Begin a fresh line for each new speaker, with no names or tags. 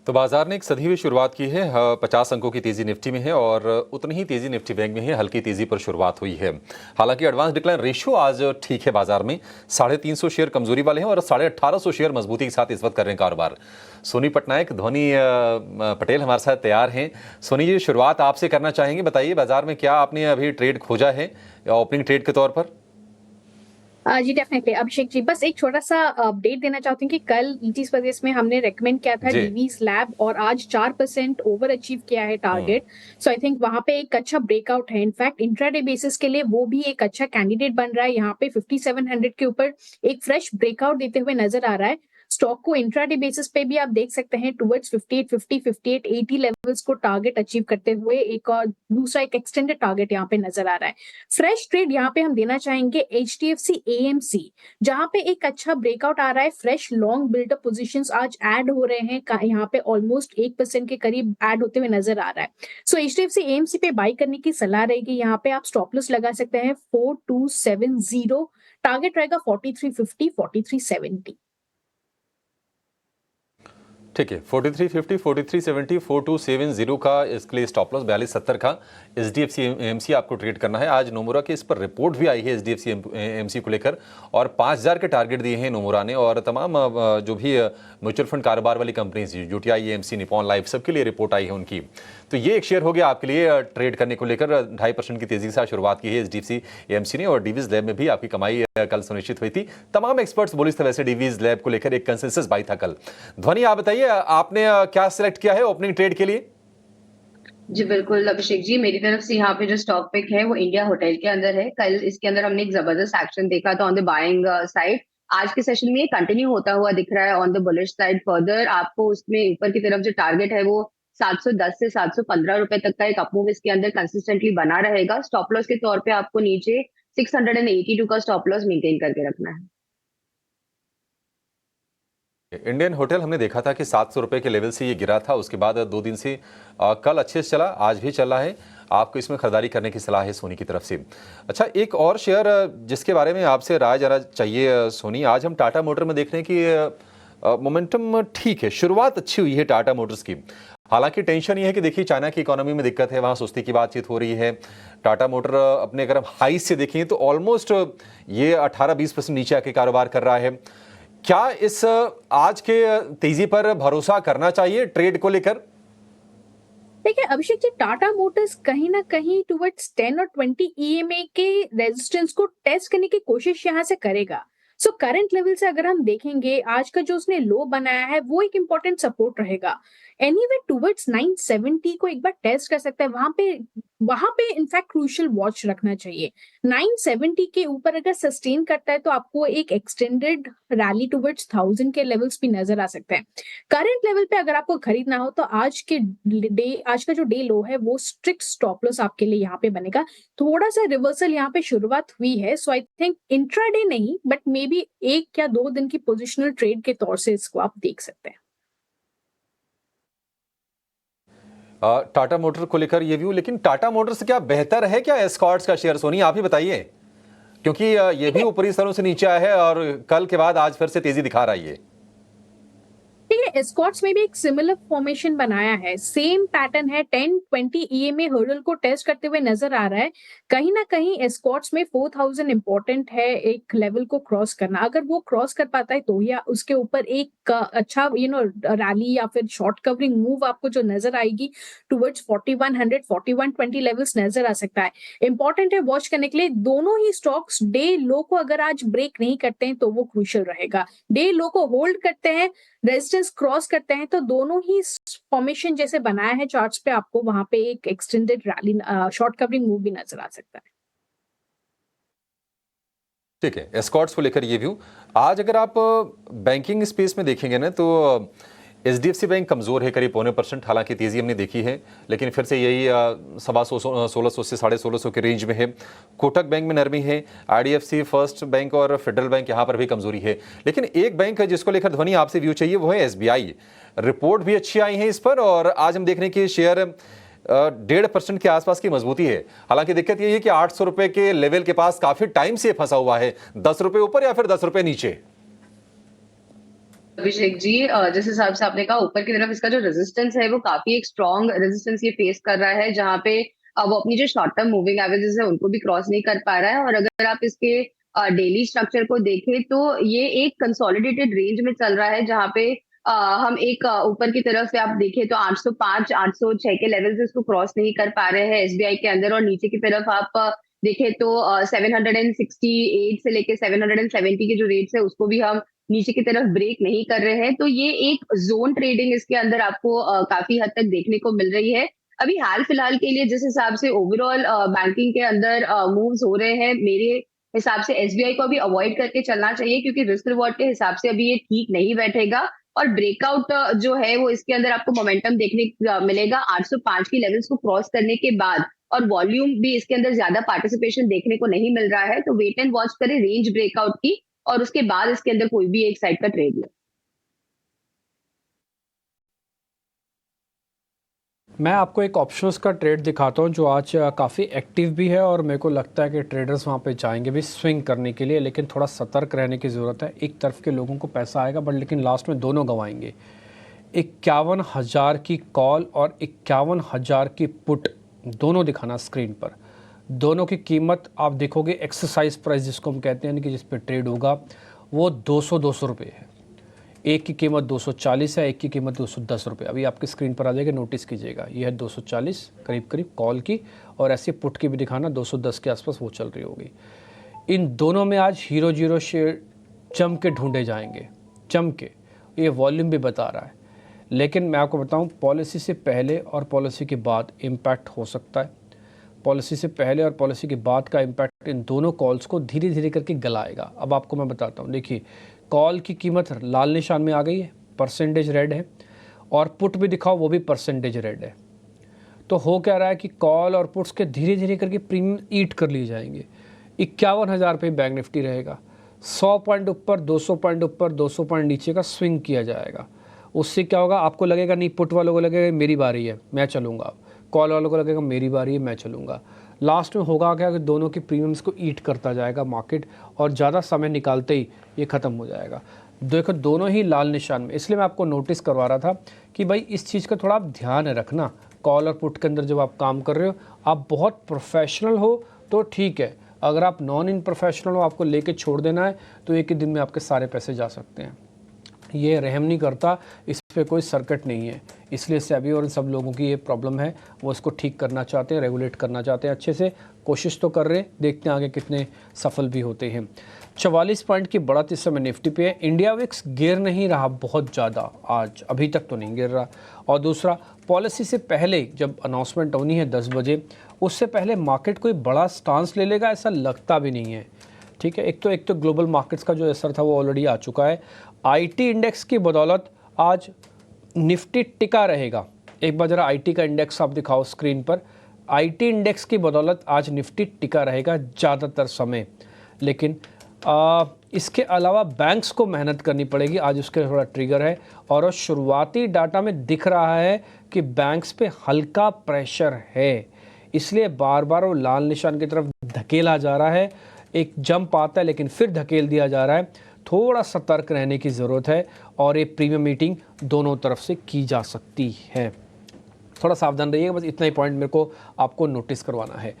तो बाजार ने एक सधी हुई शुरुआत की है। 50 अंकों की तेजी निफ्टी में है और उतनी ही तेजी निफ्टी बैंक में है। हल्की तेजी पर शुरुआत हुई है। हालांकि एडवांस डिक्लाइन रेशियो आज ठीक है। बाजार में 350 शेयर कमजोरी वाले हैं और 1850 शेयर मजबूती के साथ इस वक्त कर रहे हैं कारोबार। सोनी पटनायक, ध्वनि पटेल हमारे साथ तैयार हैं। सोनी जी, शुरुआत आपसे करना चाहेंगे। बताइए बाजार में क्या आपने अभी ट्रेड खोजा है ओपनिंग ट्रेड के तौर पर?
जी डेफिनेटली अभिषेक जी, बस एक छोटा सा अपडेट देना चाहती हूँ कि कल ईटीज वजह में हमने रेकमेंड किया था
जी।
डीवीज लैब और आज 4% ओवर अचीव किया है
हम्म।
टारगेट। सो आई थिंक वहां पे एक अच्छा ब्रेकआउट है। इनफैक्ट इंट्राडे बेसिस के लिए वो भी एक अच्छा कैंडिडेट बन रहा है। यहाँ पे 5700 के ऊपर एक फ्रेश ब्रेकआउट देते हुए नजर आ रहा है। स्टॉक को इंट्राडे बेसिस पे भी आप देख सकते हैं टुवर्ड्स 5850 5880 लेवल्स को टारगेट अचीव करते हुए एक और दूसरा एक एक्सटेंडेड टारगेट यहाँ पे नजर आ रहा है। फ्रेश ट्रेड यहाँ पे हम देना चाहेंगे एचडीएफसी एएमसी, जहां पे एक अच्छा ब्रेकआउट आ रहा है। फ्रेश लॉन्ग बिल्डअप पोजीशंस आज ऐड हो रहे हैं। यहाँ पे ऑलमोस्ट 1% के करीब ऐड होते हुए नजर आ रहा है। सो एचडीएफसी एएमसी पे बाई करने की सलाह रहेगी। यहाँ पे आप स्टॉप लॉस लगा सकते हैं 4270, टारगेट रहेगा 4350 4370।
ठीक है, 4350 4370 4270 का इसके लिए स्टॉप लॉस, 4270 का एचडीएफसी एएमसी आपको ट्रेड करना है। आज नोमुरा की इस पर रिपोर्ट भी आई है एचडीएफसी एएमसी को लेकर और 5000 के टारगेट दिए हैं नोमुरा ने। और तमाम जो भी म्यूचुअल फंड कारोबार वाली companies, UTI, AMC, Nippon life, सबके लिए रिपोर्ट आई है उनकी। तो ये एक शेयर हो गया आपके लिए ट्रेड करने को लेकर। 2.5% की तेजी के साथ शुरुआत की है एचडीएफसी एएमसी ने और डीवीज लैब में भी आपकी कमाई कल सुनिश्चित हुई थी। तमाम एक्सपर्ट्स बोले थे वैसे डीवीज लैब को लेकर एक कंसेंसस बाई था कल। ध्वनि, आप बताइए आपने क्या सिलेक्ट किया है ओपनिंग ट्रेड के लिए?
जी बिल्कुल अभिषेक जी, मेरी तरफ से यहाँ पे जो स्टॉक पिक है वो इंडिया होटल के अंदर है। कल इसके अंदर हमने एक जबरदस्त एक्शन देखा था ऑन द बाइंग साइड। आज के सेशन में ये कंटिन्यू होता हुआ दिख रहा है on the bullish side. Further आपको उसमें ऊपर की तरफ जो टारगेट है वो 710 से 715 रुपए तक का एक अपमूव इसके अंदर कंसिस्टेंटली बना रहेगा। स्टॉप लॉस के तौर पे आपको नीचे 682 का स्टॉप लॉस मेंटेन करके रखना है।
इंडियन होटल हमने देखा था कि 700 रुपए के लेवल से ये गिरा था, उसके बाद 2 दिन से कल अच्छे से चला, आज भी चल रहा है। आपको इसमें खरीदारी करने की सलाह है सोनी की तरफ से। अच्छा, एक और शेयर जिसके बारे में आपसे राय जरा चाहिए सोनी। आज हम टाटा मोटर में देख रहे हैं कि मोमेंटम ठीक है, शुरुआत अच्छी हुई है टाटा मोटर्स की। हालांकि टेंशन ये है कि देखिए चाइना की इकोनॉमी में दिक्कत है, वहां सुस्ती की बातचीत हो रही है। टाटा मोटर अपने अगर हम हाई से देखें तो ऑलमोस्ट ये 18-20% नीचे आके कारोबार कर रहा है। क्या इस आज के तेजी पर भरोसा करना चाहिए ट्रेड को लेकर?
देखिए अभिषेक जी, टाटा मोटर्स कहीं ना कहीं टुवर्ड्स 10 और 20 ईएमए के रेजिस्टेंस को टेस्ट करने की कोशिश यहाँ से करेगा। सो करंट लेवल से अगर हम देखेंगे, आज का जो उसने लो बनाया है वो एक इंपॉर्टेंट सपोर्ट रहेगा। एनीवे टुवर्ड्स 970 को एक बार टेस्ट कर सकता है। वहां पे इनफैक्ट क्रूशियल वॉच रखना चाहिए। 970 के ऊपर अगर सस्टेन करता है तो आपको एक एक्सटेंडेड रैली टुवर्ड्स 1000 के लेवल्स भी नजर आ सकते हैं। करंट लेवल पे अगर आपको खरीदना हो तो आज का जो डे लो है वो स्ट्रिक्ट स्टॉप लॉस आपके लिए यहाँ पे बनेगा। थोड़ा सा रिवर्सल यहाँ पे शुरुआत हुई है। सो आई थिंक इंट्राडे नहीं, बट मे बी 1 या 2 दिन की पोजिशनल ट्रेड के तौर से इसको आप देख सकते हैं।
टाटा मोटर को लेकर ये व्यू, लेकिन टाटा मोटर से क्या बेहतर है क्या एस्कॉर्ट्स का शेयर? सोनी, आप ही बताइए, क्योंकि ये भी ऊपरी स्तरों से नीचे आया है और कल के बाद आज फिर से तेजी दिखा रहा है ये।
ठीक है, एस्कॉर्ट्स में भी एक सिमिलर फॉर्मेशन बनाया है। सेम पैटर्न है, 10-20 ईएमए हर्डल को टेस्ट करते हुए नजर आ रहा है। कहीं ना कहीं एस्कॉर्ट्स में 4000 इंपॉर्टेंट है एक लेवल को क्रॉस करना। अगर वो क्रॉस कर पाता है तो या उसके ऊपर एक अच्छा रैली या फिर शॉर्ट कवरिंग मूव आपको जो नजर आएगी टुवर्ड्स 4100 4120 लेवल्स नजर आ सकता है। इंपॉर्टेंट है वॉच करने के लिए। दोनों ही स्टॉक्स डे लो को अगर आज ब्रेक नहीं करते हैं तो वो क्रूशियल रहेगा। डे लो को होल्ड करते हैं, रेजिस्टेंस क्रॉस करते हैं तो दोनों ही फॉर्मेशन जैसे बनाया है चार्ट्स पे, आपको वहां पे एक extended rally short covering move भी नजर आ सकता है।
ठीक है, एस्कॉर्ट्स को लेकर ये व्यू। आज अगर आप बैंकिंग स्पेस में देखेंगे ना तो एचडीएफसी बैंक कमजोर है, करीब 0.25%। हालांकि तेजी हमने देखी है, लेकिन फिर से यही 1600 से 1650 के रेंज में है। कोटक बैंक में नरमी है, आईडीएफसी, फर्स्ट बैंक और फेडरल बैंक यहाँ पर भी कमजोरी है। लेकिन एक बैंक है जिसको लेकर ध्वनि आपसे व्यू चाहिए, वो है एसबीआई। रिपोर्ट भी अच्छी आई है इस पर और आज हम देख रहे हैं कि शेयर 1.5% के आसपास की मजबूती है। हालांकि दिक्कत यह है कि 800 रुपए के लेवल के पास काफी टाइम से फंसा हुआ है। 10 रुपए ऊपर या फिर 10 रुपए नीचे।
अभिषेक जी, जिस हिसाब से आपने कहा ऊपर की तरफ इसका जो रेजिस्टेंस है वो काफी एक स्ट्रॉन्ग रेजिस्टेंस ये फेस कर रहा है, जहां पे वो अपनी जो शॉर्ट टर्म मूविंग एवरेजेस है उनको भी क्रॉस नहीं कर पा रहा है। और अगर आप इसके डेली स्ट्रक्चर को देखें तो ये एक कंसोलिडेटेड रेंज में चल रहा है, जहां पे हम एक ऊपर की तरफ से आप देखें तो 805 806 के लेवल्स इसको क्रॉस नहीं कर पा रहे हैं एसबीआई के अंदर, और नीचे की तरफ आप देखें तो 768 से लेके 770 के जो रेट्स है उसको भी हम नीचे की तरफ ब्रेक नहीं कर रहे हैं। तो ये एक जोन ट्रेडिंग इसके अंदर आपको काफी हद तक देखने को मिल रही है। अभी हाल फिलहाल के लिए जिस हिसाब से ओवरऑल बैंकिंग के अंदर मूव्स हो रहे हैं, मेरे हिसाब से एसबीआई को अभी अवॉइड करके चलना चाहिए, क्योंकि रिस्क रिवॉर्ड के हिसाब से अभी ये ठीक नहीं बैठेगा। और ब्रेकआउट जो है वो इसके अंदर आपको मोमेंटम देखने मिलेगा 805 की लेवल्स को क्रॉस करने के बाद, और वॉल्यूम भी इसके अंदर ज्यादा पार्टिसिपेशन देखने को नहीं मिल रहा है। तो वेट एंड वॉच करें रेंज ब्रेकआउट की, और उसके बाद इसके अंदर कोई भी एक साइड का ट्रेड ले।
मैं आपको एक ऑप्शंस का ट्रेड दिखाता हूँ जो आज काफ़ी एक्टिव भी है, और मेरे को लगता है कि ट्रेडर्स वहाँ पे जाएंगे भी स्विंग करने के लिए, लेकिन थोड़ा सतर्क रहने की ज़रूरत है। एक तरफ के लोगों को पैसा आएगा बट लेकिन लास्ट में दोनों गंवाएंगे। 51,000 की कॉल और 51,000 की पुट दोनों दिखाना स्क्रीन पर। दोनों की कीमत आप देखोगे, एक्सरसाइज प्राइस जिसको हम कहते हैं कि जिस पे ट्रेड होगा वो 200 रुपये है। एक की कीमत 240 है, एक की कीमत 210 रुपये। अभी आपकी स्क्रीन पर आ जाएगा, नोटिस कीजिएगा। ये है 240 करीब करीब कॉल की, और ऐसे पुट की भी दिखाना 210 के आसपास वो चल रही होगी। इन दोनों में आज हीरो जीरो शेयर जम के ढूंढे जाएंगे, जम के। ये वॉल्यूम भी बता रहा है। लेकिन मैं आपको बताऊं, पॉलिसी से पहले और पॉलिसी के बाद इम्पैक्ट हो सकता है। पॉलिसी से पहले और पॉलिसी के बाद का इम्पैक्ट इन दोनों कॉल्स को धीरे धीरे करके गलाएगा। अब आपको मैं बताता हूँ। देखिए, कॉल की कीमत लाल निशान में आ गई है, परसेंटेज रेड है, और पुट भी दिखाओ वो भी परसेंटेज रेड है। तो हो क्या रहा है कि कॉल और पुट्स के धीरे धीरे करके प्रीमियम ईट कर लिए जाएंगे। 51,000 पे बैंक निफ्टी रहेगा। 100 पॉइंट ऊपर, 200 पॉइंट ऊपर, 200 पॉइंट नीचे का स्विंग किया जाएगा। उससे क्या होगा, आपको लगेगा नहीं, पुट वालों को लगेगा मेरी बारी है मैं चलूँगा, कॉल वालों को लगेगा मेरी बारी है मैं चलूँगा। लास्ट में होगा क्या कि दोनों के प्रीमियम्स को ईट करता जाएगा मार्केट, और ज़्यादा समय निकालते ही ये ख़त्म हो जाएगा। देखो, दोनों ही लाल निशान में। इसलिए मैं आपको नोटिस करवा रहा था कि भाई इस चीज़ का थोड़ा आप ध्यान रखना। कॉल और पुट के अंदर जब आप काम कर रहे हो, आप बहुत प्रोफेशनल हो तो ठीक है। अगर आप नॉन इन प्रोफेशनल हो, आपको लेके छोड़ देना है, तो एक ही दिन में आपके सारे पैसे जा सकते हैं। ये रहम नहीं करता, इस पे कोई सर्किट नहीं है। इसलिए सेबी और इन सब लोगों की ये प्रॉब्लम है, वो इसको ठीक करना चाहते हैं, रेगुलेट करना चाहते हैं अच्छे से। कोशिश तो कर रहे हैं, देखते हैं आगे कितने सफल भी होते हैं। 44 पॉइंट की बढ़त इस समय निफ्टी पे है। इंडिया विक्स गिर नहीं रहा बहुत ज़्यादा आज, अभी तक तो नहीं गिर रहा। और दूसरा, पॉलिसी से पहले जब अनाउंसमेंट होनी है 10 बजे, उससे पहले मार्केट कोई बड़ा स्टांस ले लेगा ऐसा लगता भी नहीं है। ठीक है, एक तो ग्लोबल मार्केट्स का जो असर था वो ऑलरेडी आ चुका है। आईटी इंडेक्स की बदौलत आज निफ्टी टिका रहेगा। एक बार जरा आईटी का इंडेक्स आप दिखाओ स्क्रीन पर। आईटी इंडेक्स की बदौलत आज निफ्टी टिका रहेगा ज़्यादातर समय। लेकिन इसके अलावा बैंक्स को मेहनत करनी पड़ेगी, आज उसके थोड़ा ट्रिगर है। और शुरुआती डाटा में दिख रहा है कि बैंक्स पे हल्का प्रेशर है, इसलिए बार बार वो लाल निशान की तरफ धकेला जा रहा है। एक जंप आता है लेकिन फिर धकेल दिया जा रहा है। थोड़ा सतर्क रहने की ज़रूरत है, और ये प्रीमियम मीटिंग दोनों तरफ से की जा सकती है। थोड़ा सावधान रहिएगा, बस इतना ही पॉइंट मेरे को आपको नोटिस करवाना है।